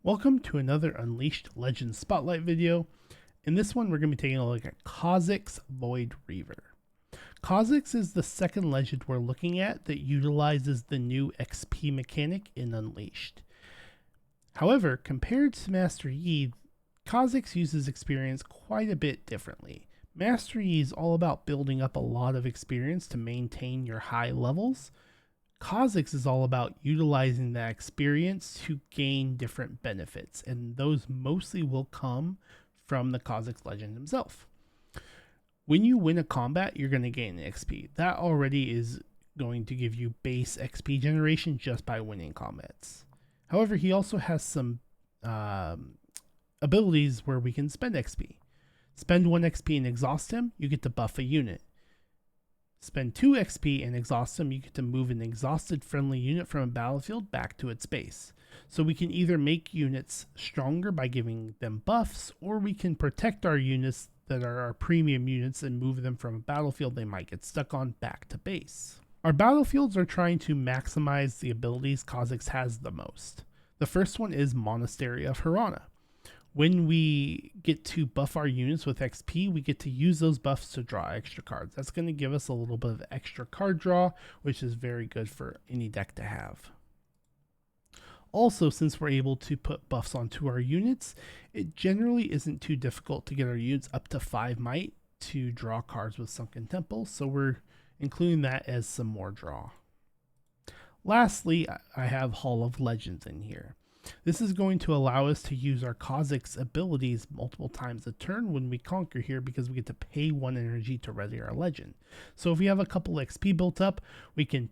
Welcome to another Unleashed Legends Spotlight video. In this one, we're going to be taking a look at Kha'zix Voidreaver. Kha'zix is the second legend we're looking at that utilizes the new XP mechanic in Unleashed. However, compared to Master Yi, Kha'zix uses experience quite a bit differently. Master Yi is all about building up a lot of experience to maintain your high levels. Kha'zix is all about utilizing that experience to gain different benefits, and those mostly will come from the Kha'zix legend himself. When you win a combat, you're going to gain XP. That already is going to give you base XP generation just by winning combats. However, he also has some abilities where we can spend XP. Spend 1 XP and exhaust him, you get to buff a unit. Spend 2 XP and exhaust him, you get to move an exhausted friendly unit from a battlefield back to its base. So we can either make units stronger by giving them buffs, or we can protect our units that are our premium units and move them from a battlefield they might get stuck on back to base. Our battlefields are trying to maximize the abilities Kha'zix has the most. The first one is Monastery of Hirana. When we get to buff our units with XP, we get to use those buffs to draw extra cards. That's going to give us a little bit of extra card draw, which is very good for any deck to have. Also, since we're able to put buffs onto our units, it generally isn't too difficult to get our units up to 5 might to draw cards with Sunken Temple, so we're including that as some more draw. Lastly, I have Hall of Legends in here. This is going to allow us to use our Kha'zix abilities multiple times a turn when we conquer here, because we get to pay 1 energy to ready our legend. So if we have a couple XP built up, we can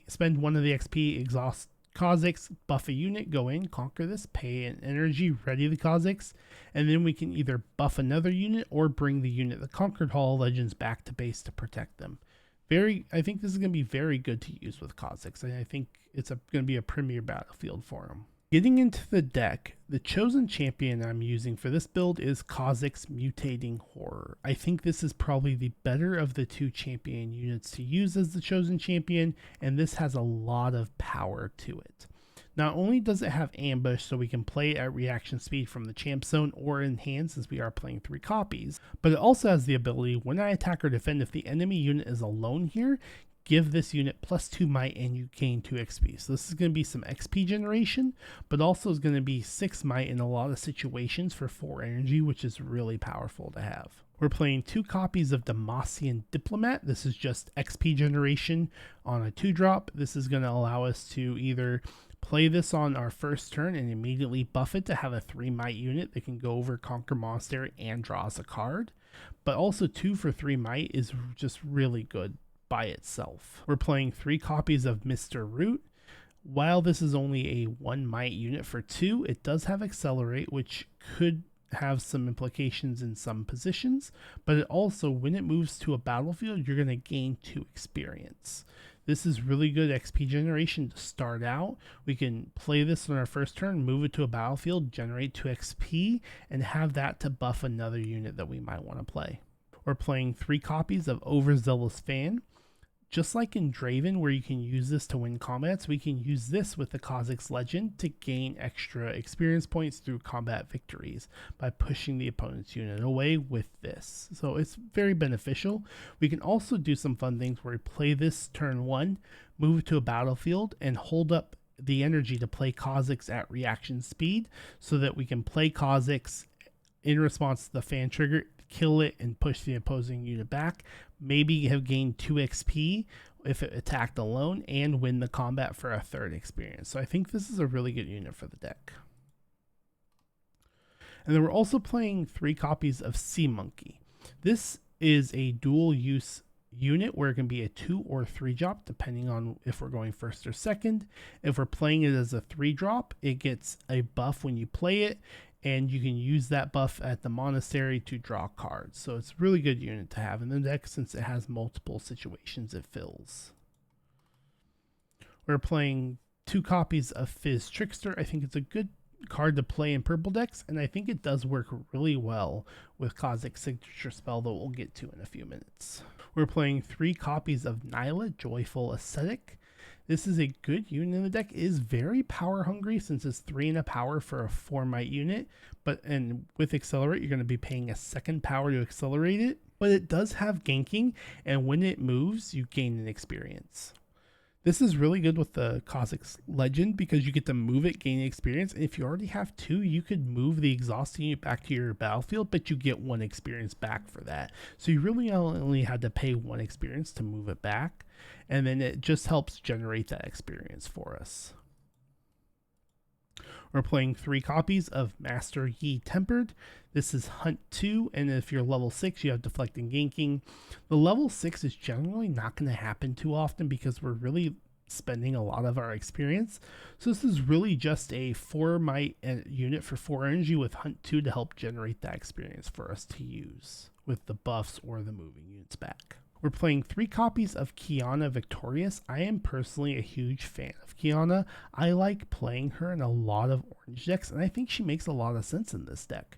spend 1 of the XP, exhaust Kha'zix, buff a unit, go in, conquer this, pay an energy, ready the Kha'zix, and then we can either buff another unit or bring the unit that conquered Hall of Legends back to base to protect them. I think this is going to be very good to use with Kha'zix, and I think it's going to be a premier battlefield for him. Getting into the deck, the chosen champion I'm using for this build is Kha'zix Mutating Horror. I think this is probably the better of the 2 champion units to use as the chosen champion, and this has a lot of power to it. Not only does it have ambush, so we can play it at reaction speed from the champ zone or in hand since we are playing 3 copies, but it also has the ability, when I attack or defend, if the enemy unit is alone here, give this unit +2 might and you gain 2 XP. So this is going to be some XP generation, but also is going to be 6 might in a lot of situations for 4 energy, which is really powerful to have. We're playing 2 copies of Demacian Diplomat. This is just XP generation on a 2-drop. This is going to allow us to either play this on our first turn and immediately buff it to have a 3 might unit that can go over Conquer Monastery and draw us a card. But also 2 for 3 might is just really good by itself. We're playing 3 copies of Mr. Root. While this is only a 1 might unit for 2, it does have Accelerate, which could have some implications in some positions, but it also, when it moves to a battlefield, you're going to gain 2 experience. This is really good XP generation to start out. We can play this on our first turn, move it to a battlefield, generate 2 XP, and have that to buff another unit that we might want to play. We're playing 3 copies of Overzealous Fan. Just like in Draven, where you can use this to win combats, we can use this with the Kha'zix legend to gain extra experience points through combat victories by pushing the opponent's unit away with this. So it's very beneficial. We can also do some fun things where we play this turn 1, move it to a battlefield, and hold up the energy to play Kha'zix at reaction speed, so that we can play Kha'zix in response to the fan trigger, kill it, and push the opposing unit back. Maybe have gained 2 XP if it attacked alone, and win the combat for a 3rd experience. So I think this is a really good unit for the deck. And then we're also playing 3 copies of Sea Monkey. This is a dual use unit where it can be a 2 or 3 drop depending on if we're going first or second. If we're playing it as a 3 drop, it gets a buff when you play it, and you can use that buff at the monastery to draw cards. So it's a really good unit to have in the deck since it has multiple situations it fills. We're playing 2 copies of Fizz Trickster. I think it's a good card to play in purple decks, and I think it does work really well with Kha'zix signature spell that we'll get to in a few minutes. We're playing 3 copies of Nyla, Joyful Ascetic. This is a good unit in the deck. It is very power hungry since it's 3 in a power for a 4 might unit. And with Accelerate, you're going to be paying a second power to accelerate it. But it does have ganking, and when it moves, you gain an experience. This is really good with the Kha'zix Legend because you get to move it, gain experience. And if you already have 2, you could move the exhaust unit back to your battlefield, but you get 1 experience back for that. So you really only had to pay 1 experience to move it back. And then it just helps generate that experience for us. We're playing 3 copies of Master Yi Tempered. This is Hunt 2, and if you're level 6, you have Deflect and Ganking. The level 6 is generally not going to happen too often because we're really spending a lot of our experience. So this is really just a 4 might unit for 4 energy with Hunt 2 to help generate that experience for us to use with the buffs or the moving units back. We're playing 3 copies of Qiyana Victorious. I am personally a huge fan of Qiyana. I like playing her in a lot of orange decks, and I think she makes a lot of sense in this deck.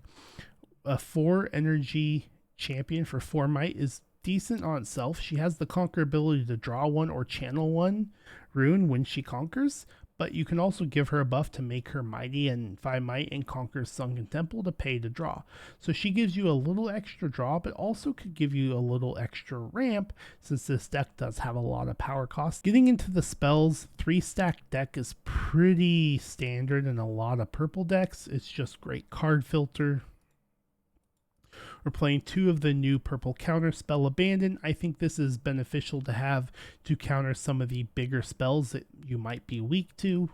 A 4 energy champion for 4 might is decent on itself. She has the conquer ability to draw 1 or channel 1 rune when she conquers, but you can also give her a buff to make her mighty and 5 might and conquer Sunken Temple to pay to draw. So she gives you a little extra draw, but also could give you a little extra ramp since this deck does have a lot of power costs. Getting into the spells, 3-stack deck is pretty standard in a lot of purple decks. It's just great card filter. We're playing 2 of the new purple counter spell Abandon. I think this is beneficial to have to counter some of the bigger spells that you might be weak to.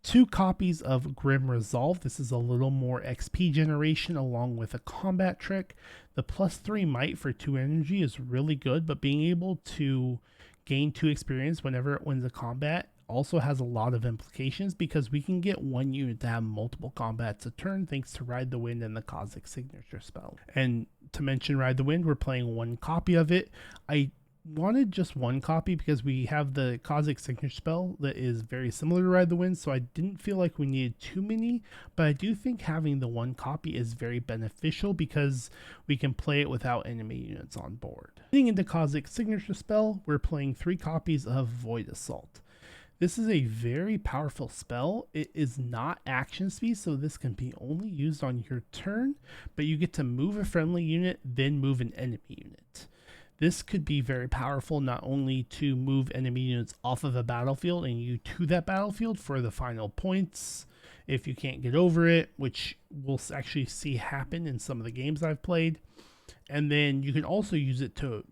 2 copies of Grim Resolve. This is a little more XP generation along with a combat trick. The +3 might for 2 energy is really good, but being able to gain 2 experience whenever it wins a combat also has a lot of implications because we can get 1 unit to have multiple combats a turn thanks to Ride the Wind and the Kha'zix signature spell. And to mention Ride the Wind, we're playing 1 copy of it. I wanted just 1 copy because we have the Kha'zix signature spell that is very similar to Ride the Wind, so I didn't feel like we needed too many, but I do think having the 1 copy is very beneficial because we can play it without enemy units on board. Getting into Kha'zix signature spell, we're playing 3 copies of Void Assault. This is a very powerful spell. It is not action speed, so this can be only used on your turn, but you get to move a friendly unit, then move an enemy unit. This could be very powerful not only to move enemy units off of a battlefield and you to that battlefield for the final points if you can't get over it, which we'll actually see happen in some of the games I've played. And then you can also use it to,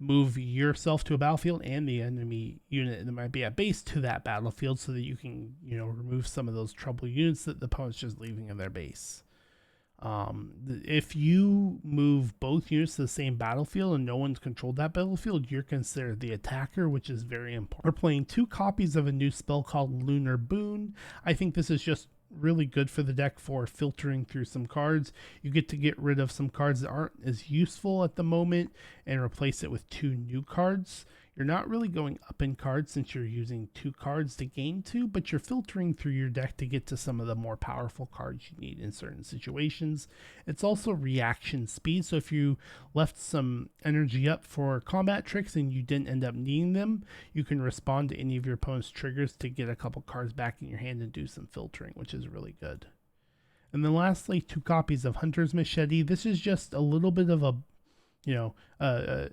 move yourself to a battlefield and the enemy unit that might be at base to that battlefield so that you can, remove some of those trouble units that the opponent's just leaving in their base. If you move both units to the same battlefield and no one's controlled that battlefield, you're considered the attacker, which is very important. We're playing 2 copies of a new spell called Lunar Boon. I think this is just really good for the deck for filtering through some cards. You get to get rid of some cards that aren't as useful at the moment and replace it with 2 new cards. You're not really going up in cards since you're using 2 cards to gain 2, but you're filtering through your deck to get to some of the more powerful cards you need in certain situations. It's also reaction speed, so if you left some energy up for combat tricks and you didn't end up needing them, you can respond to any of your opponent's triggers to get a couple cards back in your hand and do some filtering, which is really good. And then lastly, 2 copies of Hunter's Machete. This is just a little bit of a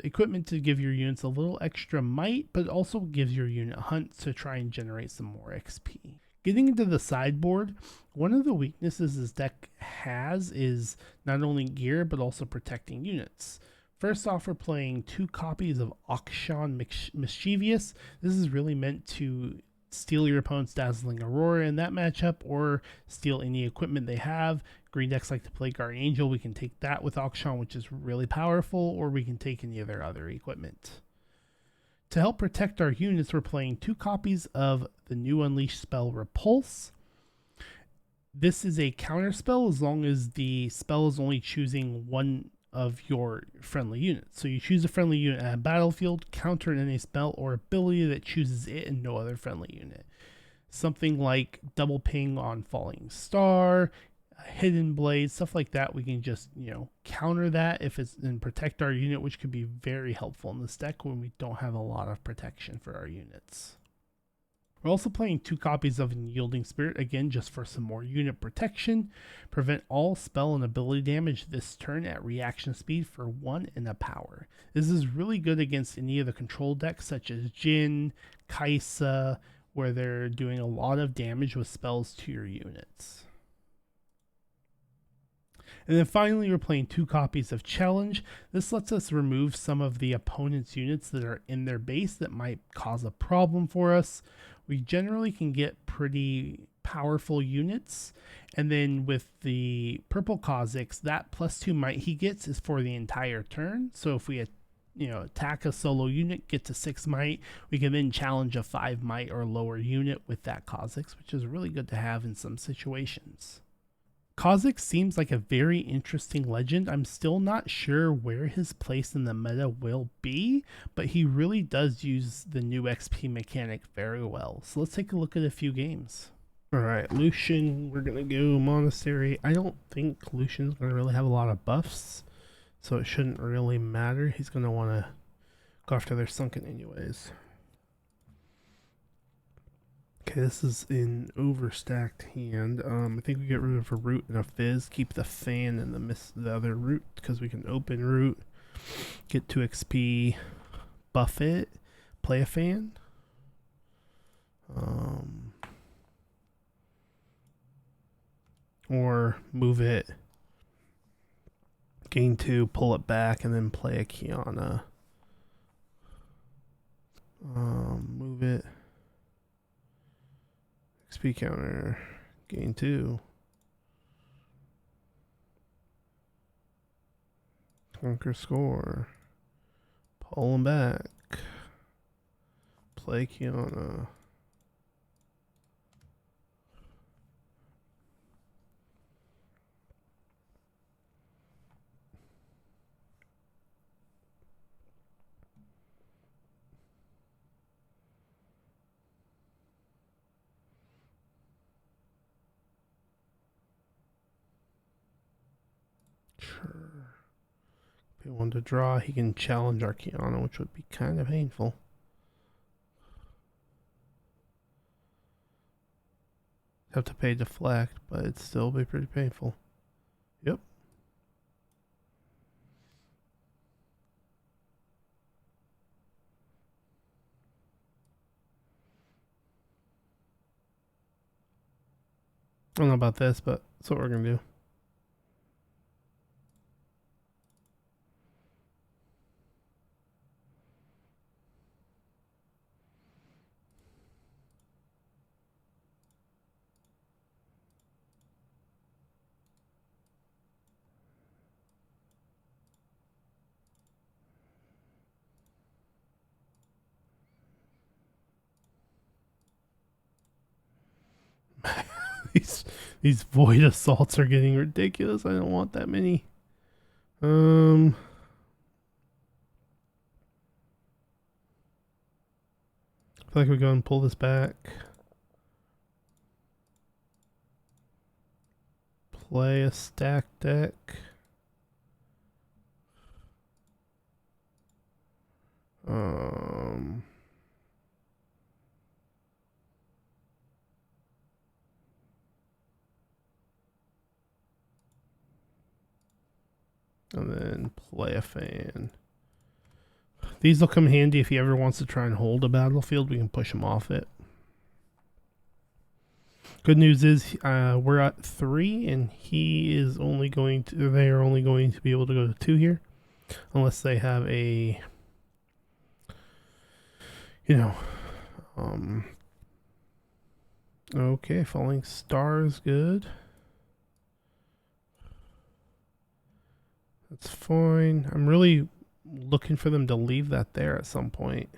equipment to give your units a little extra might, but also gives your unit hunts to try and generate some more XP. Getting into the sideboard, one of the weaknesses this deck has is not only gear, but also protecting units. First off, we're playing 2 copies of Auction Mischievous. This is really meant to steal your opponent's Dazzling Aurora in that matchup or steal any equipment they have. Green decks like to play Guardian Angel. We can take that with Auction, which is really powerful, or we can take any of their other equipment. To help protect our units, we're playing 2 copies of the new Unleashed spell Repulse. This is a counter spell as long as the spell is only choosing one of your friendly units. So you choose a friendly unit at a battlefield, counter it in a spell or ability that chooses it and no other friendly unit. Something like double ping on Falling Star, Hidden Blade, stuff like that. We can just, counter that if it's and protect our unit, which could be very helpful in this deck when we don't have a lot of protection for our units. We're also playing 2 copies of Unyielding Spirit, again just for some more unit protection. Prevent all spell and ability damage this turn at reaction speed for 1 and a power. This is really good against any of the control decks such as Jin, Kaisa, where they're doing a lot of damage with spells to your units. And then finally, we're playing 2 copies of Challenge. This lets us remove some of the opponent's units that are in their base that might cause a problem for us. We generally can get pretty powerful units. And then with the purple Kha'zix, that +2 might he gets is for the entire turn. So if we attack a solo unit, get to 6 might, we can then challenge a 5 might or lower unit with that Kha'zix, which is really good to have in some situations. Kha'zix seems like a very interesting legend. I'm still not sure where his place in the meta will be, but he really does use the new XP mechanic very well. So let's take a look at a few games. Alright, Lucian, we're going to go Monastery. I don't think Lucian's going to really have a lot of buffs, so it shouldn't really matter. He's going to want to go after their Sunken anyways. Okay, this is an overstacked hand. I think we get rid of a root and a fizz. Keep the fan and the other root because we can open root, get 2 XP, buff it, play a fan. Or move it, gain 2, pull it back, and then play a Kiana. Move it. XP counter, gain 2. Conquer score. Pull him back. Play Kiana. Sure. If he wanted to draw, he can challenge our Kiana, which would be kind of painful. Have to pay deflect, but it'd still be pretty painful. Yep. I don't know about this, but that's what we're gonna do. These void assaults are getting ridiculous. I don't want that many. I feel like we go and pull this back. Play a stack deck. And then play a fan. These will come handy if he ever wants to try and hold a battlefield. We can push him off it. Good news is we're at 3, and he is only going to. They are only going to be able to go to 2 here, unless they have a. Okay, falling star is good. That's fine. I'm really looking for them to leave that there at some point.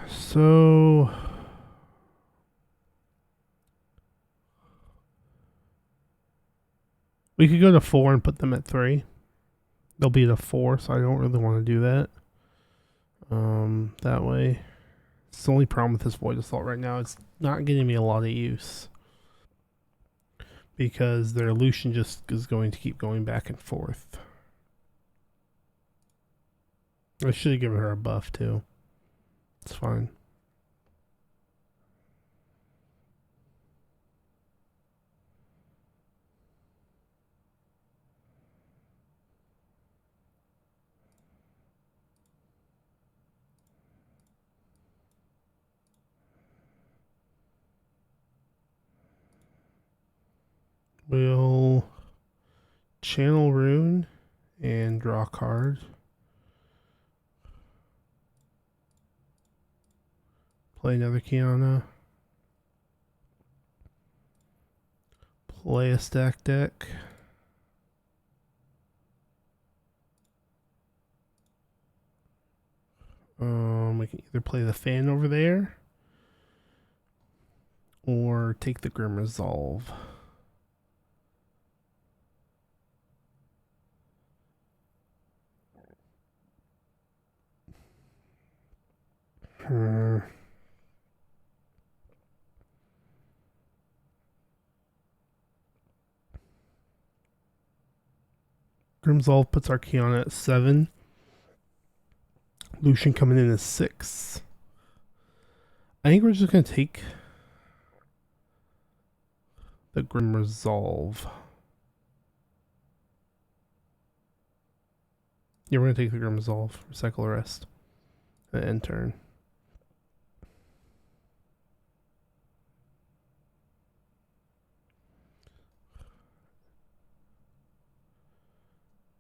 So we could go to 4 and put them at 3. They'll be at a 4, so I don't really want to do that. That way. It's the only problem with this Void Assault right now. It's not getting me a lot of use. because their Lucian just is going to keep going back and forth. I should have given her a buff too. It's fine. We'll channel rune and draw a card. Play another Kiana. Play a stack deck. We can either play the fan over there or take the Grim Resolve. Grim Resolve puts our Kiana at 7. Lucian coming in at 6. I think we're just going to take the Grim Resolve. Yeah, we're going to take the Grim Resolve. Recycle Arrest. And end turn.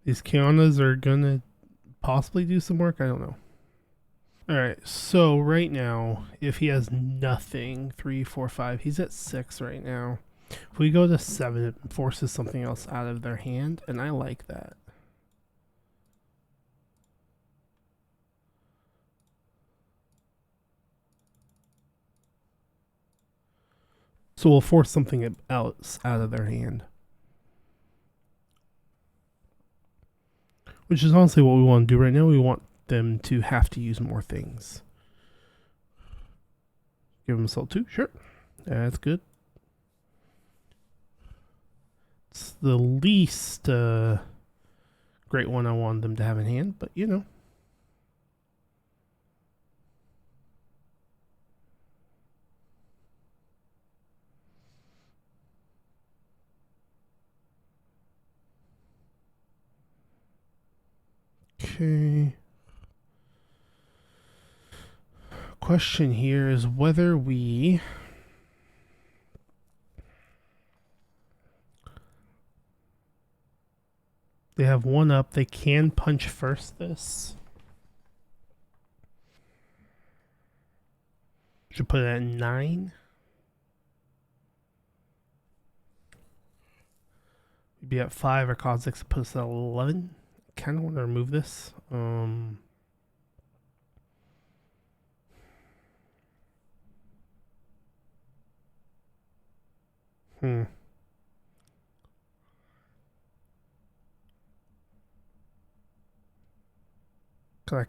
These Kianas are going to possibly do some work. I don't know. Alright, so right now, if he has nothing, 3, 4, 5, he's at 6 right now. If we go to 7, it forces something else out of their hand, and I like that. So we'll force something else out of their hand. Which is honestly what we want to do right now. We want them to have to use more things. Give them Assault 2, sure. That's good. It's the least great one I wanted them to have in hand, but you know. Okay. Question here is whether we they have one up. They can punch first this. Should put it at 9. We'd be at 5 or Kha'zix put us at 11. Kind of want to remove this. I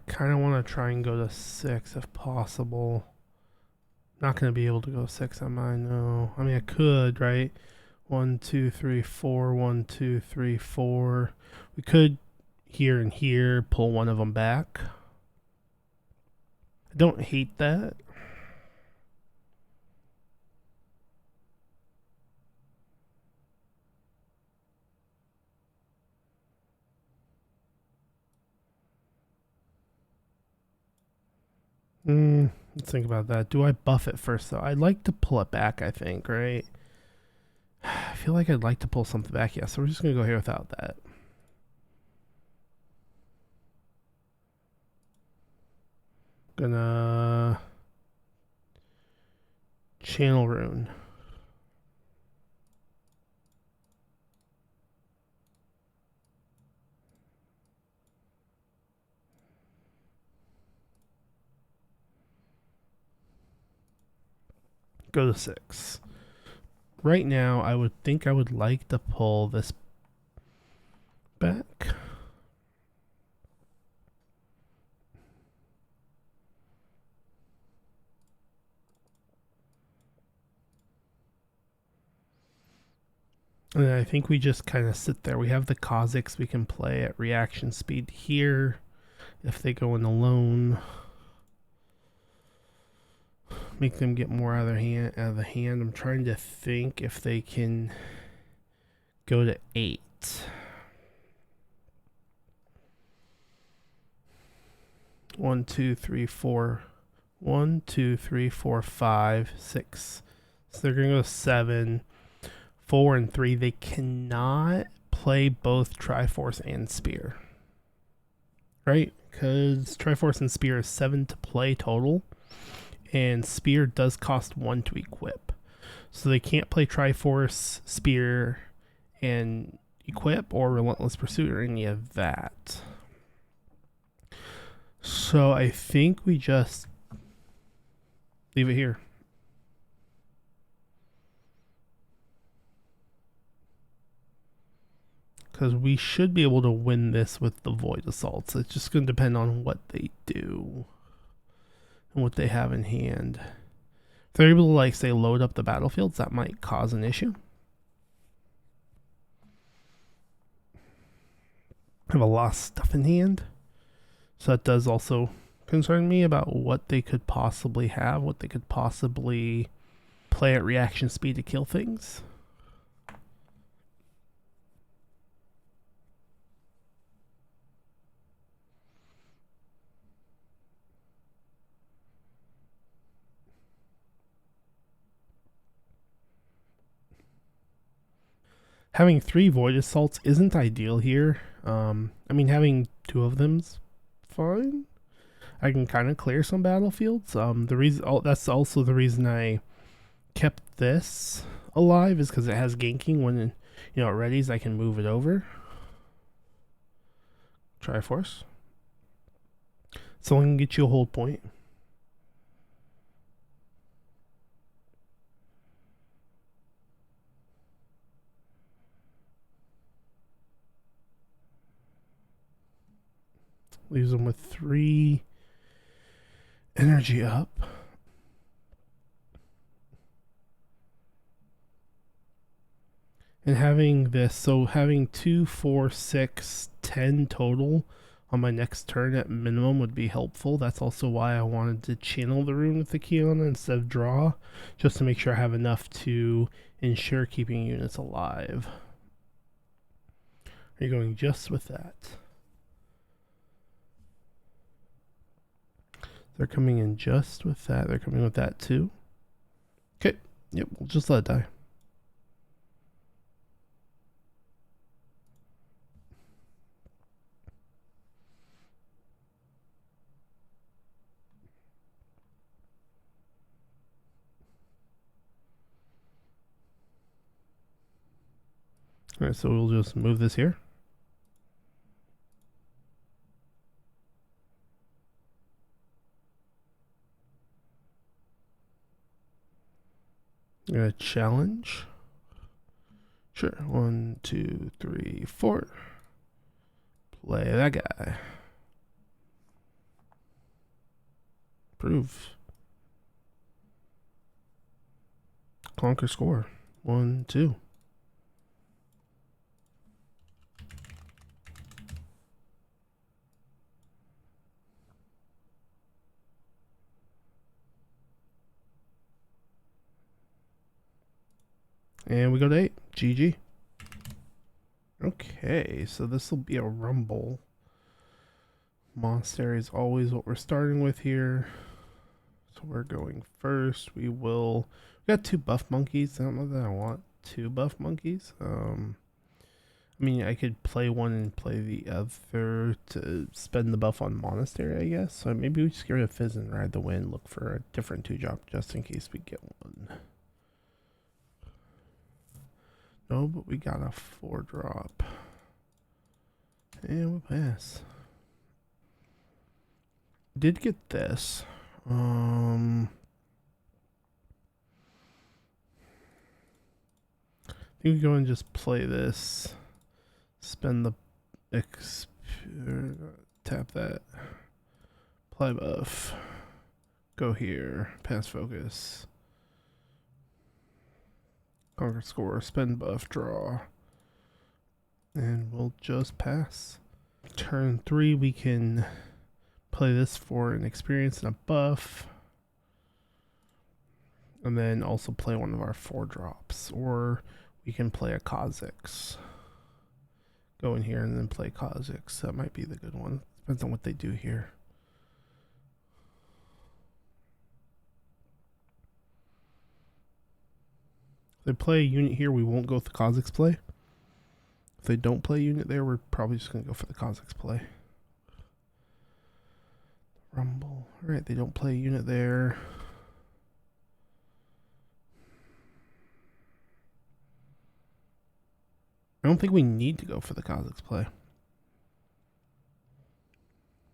kind of want to try and go to 6 if possible. Not going to be able to go 6 on mine, no. I mean, I could, right? 1, 2, 3, 4. 1, 2, 3, 4. We could here and here pull one of them back. I don't hate that. Let's think about that. Do I buff it first, though? I'd like to pull it back, I think, right? I feel like I'd like to pull something back, yeah, so we're just going to go here without that. Gonna channel rune. Go to 6. Right now, I would think I would like to pull this back. And I think we just kind of sit there. We have the Kha'zix we can play at reaction speed here. If they go in alone, make them get more out of the hand. I'm trying to think if they can go to 8. 1, 2, 3, 4. 1, 2, 3, 4, 5, 6. So they're gonna go 7, 4, and 3. They cannot play both Triforce and Spear, right? Because Triforce and Spear is 7 to play total, and Spear does cost 1 to equip. So they can't play Triforce, Spear, and equip, or Relentless Pursuit, or any of that. So I think we just leave it here. Because we should be able to win this with the Void Assaults. It's just going to depend on what they do and what they have in hand. If they're able to, like, say, load up the battlefields, that might cause an issue. Have a lot of stuff in hand. So that does also concern me about what they could possibly have, what they could possibly play at reaction speed to kill things. Having 3 Void Assaults isn't ideal here. I mean, having 2 of them's fine. I can kind of clear some battlefields. The reason that's also the reason I kept this alive is because it has ganking. When it readies, I can move it over. Triforce. So I can get you a hold point. Leaves them with 3 energy up. And having this, so having 2, 4, 6, 10 total on my next turn at minimum would be helpful. That's also why I wanted to channel the rune with the Kiona instead of draw, just to make sure I have enough to ensure keeping units alive. Are you going just with that? They're coming in just with that. They're coming with that too. Okay. Yep, we'll just let it die. Alright, so we'll just move this here. I'm gonna challenge. Sure. 1, 2, 3, 4. Play that guy. Prove. Conquer score. 1, 2. And we go to 8. GG. Okay, so this will be a rumble. Monastery is always what we're starting with here. So we're going first. We got 2 buff monkeys. I don't know that I want 2 buff monkeys. I mean, I could play one and play the other to spend the buff on Monastery, I guess. So maybe we just get rid of Fizz and ride the wind. Look for a different 2-drop just in case we get one. No, but we got a 4-drop. And we pass. Did get this. I think we go and just play this. Spend the tap that. Apply buff. Go here. Pass focus. conquer score, spend buff, draw. And we'll just pass. Turn 3, we can play this for an experience and a buff. And then also play one of our 4 drops. Or we can play a Kha'zix. Go in here and then play Kha'zix. That might be the good one. Depends on what they do here. If they play a unit here, we won't go with the Kha'zix play. If they don't play a unit there, we're probably just going to go for the Kha'zix play. Rumble. Alright, they don't play a unit there. I don't think we need to go for the Kha'zix play. I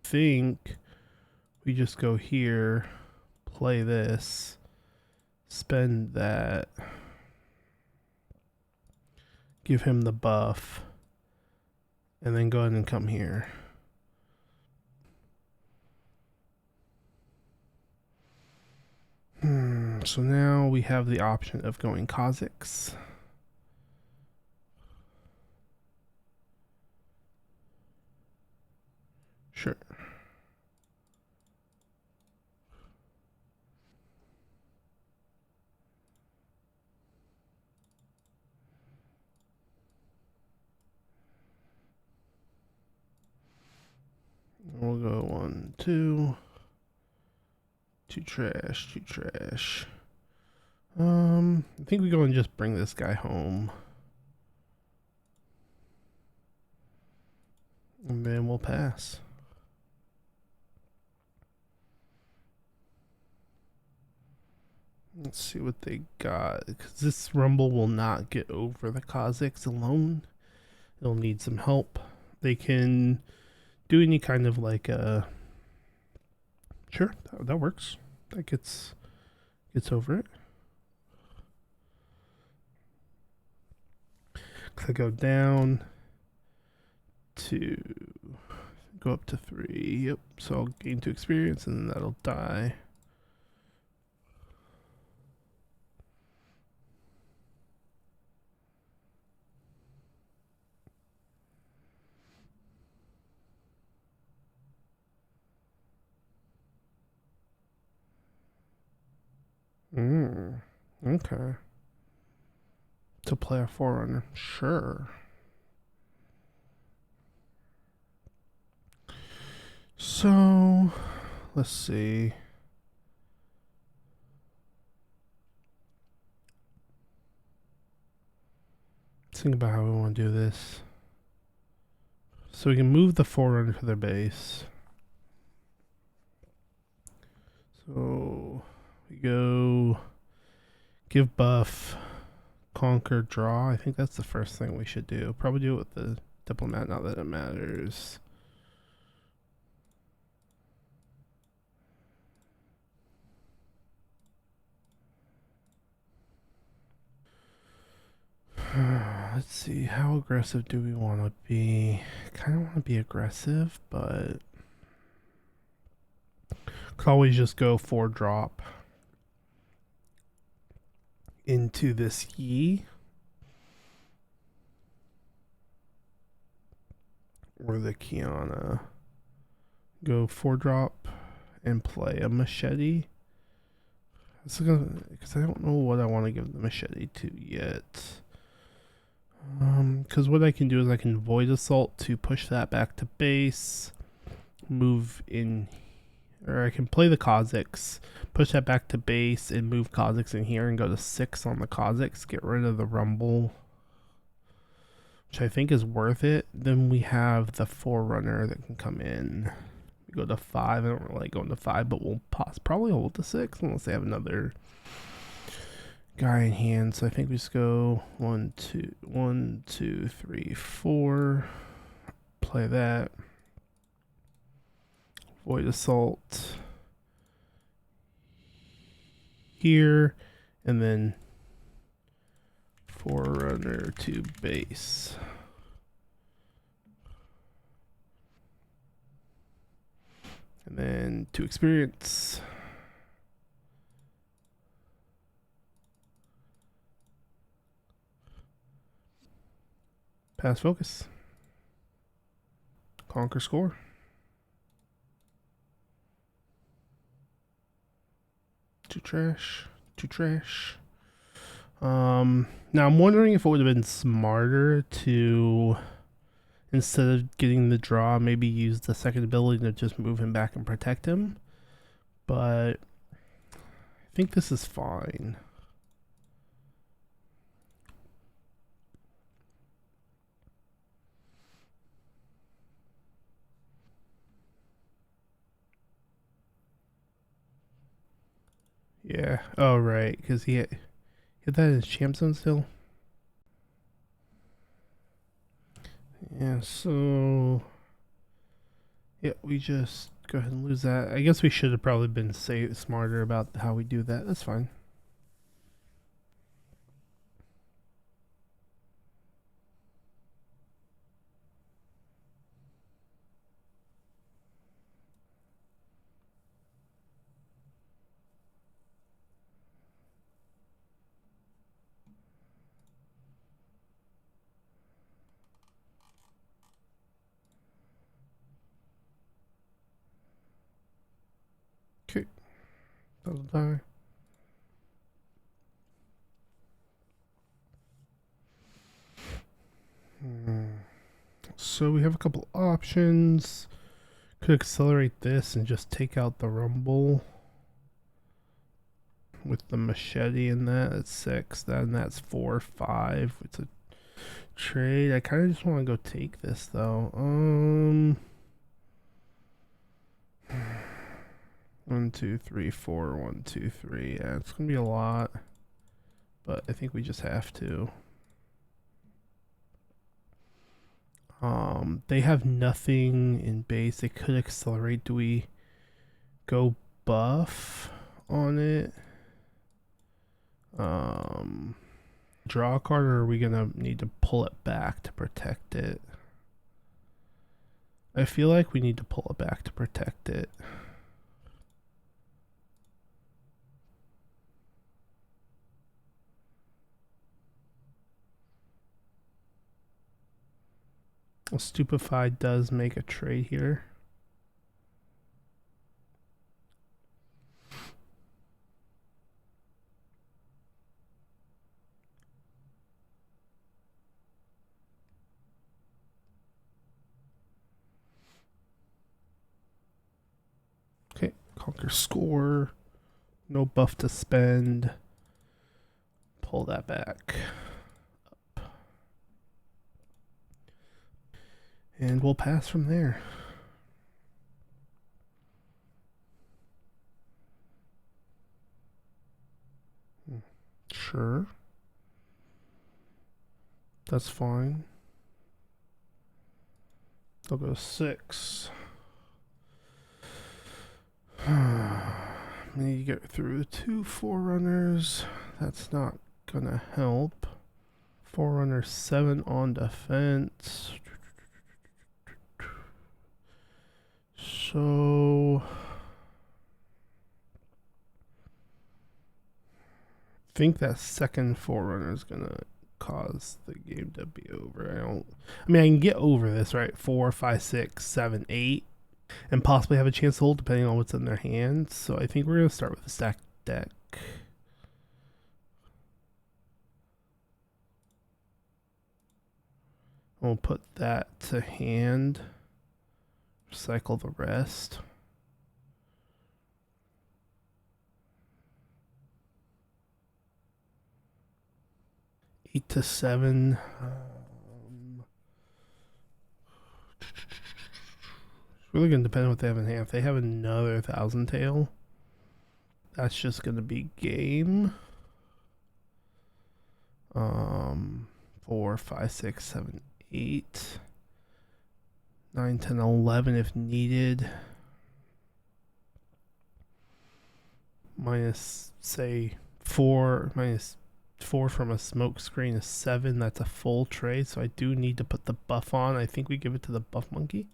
think we just go here, play this, spend that, give him the buff, and then go ahead and come here. So now we have the option of going Kha'zix. Sure. We'll go 1, 2. 2 trash, 2 trash. I think we go and just bring this guy home. And then we'll pass. Let's see what they got. Because this Rumble will not get over the Kha'zix alone. They'll need some help. They can do any kind of like a... Sure, that works. That gets over it. I go down to go up to 3. Yep. So I'll gain 2 experience and then that'll die. Okay. To play a Forerunner. Sure. So, let's see. Let's think about how we want to do this. So we can move the Forerunner to their base. So we go give buff, conquer, draw. I think that's the first thing we should do. Probably do it with the diplomat, not that it matters. Let's see, how aggressive do we want to be? Kind of want to be aggressive, but could always just go 4 drop into this Yi. Or the Kiana. Go 4 drop and play a machete. Because I don't know what I want to give the machete to yet. Because what I can do is I can Void Assault to push that back to base. Move in, or I can play the Kha'zix, push that back to base and move Kha'zix in here and go to 6 on the Kha'zix. Get rid of the Rumble, which I think is worth it. Then we have the Forerunner that can come in. We go to 5. I don't really like going to 5, but we'll probably hold to 6 unless they have another guy in hand. So I think we just go 1, 2, 3, 4. Play that. Void Assault here, and then Forerunner to base. And then 2 experience. Pass focus. Conquer score. Too trash. Too trash. Now I'm wondering if it would have been smarter to, instead of getting the draw, maybe use the second ability to just move him back and protect him. But I think this is fine. Yeah. Oh, right. Because he had that in his champ zone still. Yeah, so yeah, we just go ahead and lose that. I guess we should have probably been smarter about how we do that. That's fine. Okay, that'll die. So we have a couple options. Could accelerate this and just take out the rumble with the machete in that. It's 6. Then that's 4, 5. It's a trade. I kind of just want to go take this though. 1, 2, 3, 4. 1, 2, 3. Yeah, it's gonna be a lot, but I think we just have to. They have nothing in base. They could accelerate. Do we go buff on it? Draw a card, or are we gonna need to pull it back to protect it? I feel like we need to pull it back to protect it. Well, Stupefied does make a trade here. Okay, conquer score. No buff to spend. Pull that back. Up. And we'll pass from there. Sure. That's fine. They'll go 6. We need to get through the 2 forerunners. That's not gonna help. Forerunner 7 on defense. So I think that second forerunner is gonna cause the game to be over. I mean I can get over this, right? 4, 5, 6, 7, 8. And possibly have a chance to hold depending on what's in their hands. So I think we're going to start with a stacked deck. We'll put that to hand. Recycle the rest. Eight to 7. It's really going to depend on what they have in hand. If they have another 1,000 tail, that's just going to be game. 4, 5, 6, 7, 8. 9, 10, 11 if needed. Minus, say, 4. Minus 4 from a smoke screen is 7. That's a full trade, so I do need to put the buff on. I think we give it to the buff monkey.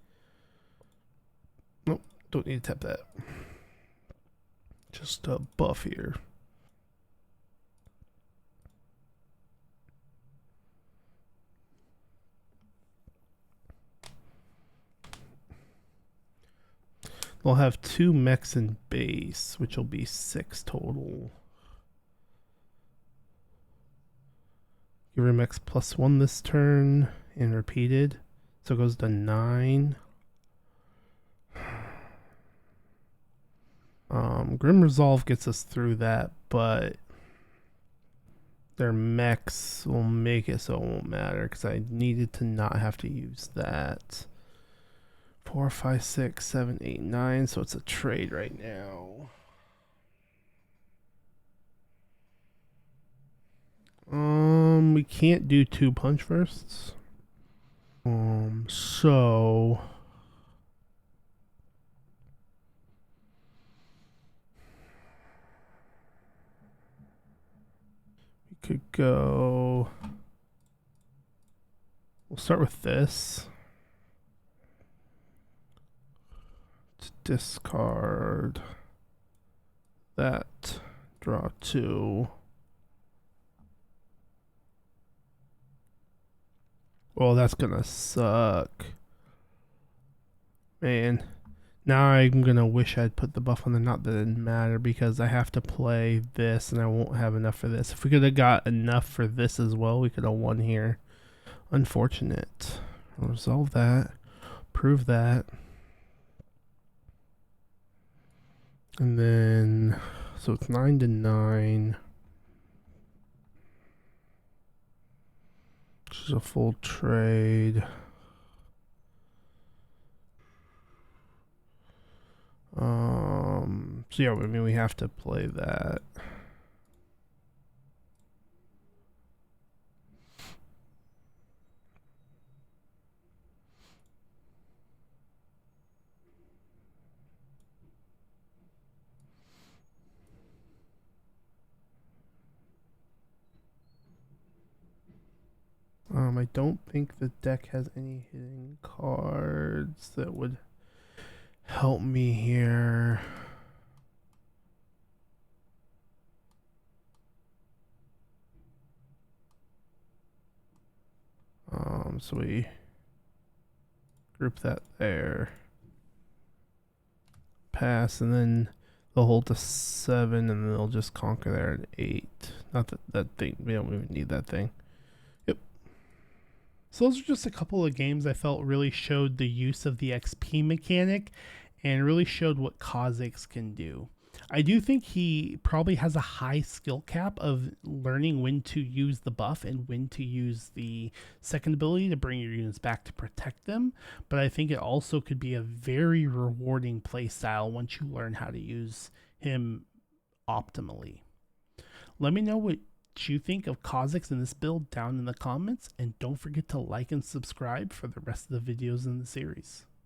Nope, don't need to tap that. Just a buff here. We'll have 2 mechs in base, which will be 6 total. Give her mechs +1 this turn and repeated. So it goes to 9. Grim Resolve gets us through that, but their mechs will make it so it won't matter because I needed to not have to use that. 4, 5, 6, 7, 8, 9. So it's a trade right now. We can't do 2 punch bursts. So we could go. We'll start with this. To discard that. Draw 2. Well, that's gonna suck. Man. Now I'm gonna wish I'd put the buff on the knot. That didn't matter because I have to play this and I won't have enough for this. If we could have got enough for this as well, we could have won here. Unfortunate. I'll resolve that. Prove that. And then, so it's 9 to 9. Which is a full trade. So yeah, I mean, we have to play that. I don't think the deck has any hidden cards that would help me here. So we group that there. Pass, and then they'll hold to 7, and then they'll just conquer there at 8. Not that thing, we don't even need that thing. Yep. So those are just a couple of games I felt really showed the use of the XP mechanic and really showed what Kha'zix can do. I do think he probably has a high skill cap of learning when to use the buff and when to use the second ability to bring your units back to protect them. But I think it also could be a very rewarding play style once you learn how to use him optimally. Let me know what you think of Kha'zix in this build down in the comments, and don't forget to like and subscribe for the rest of the videos in the series.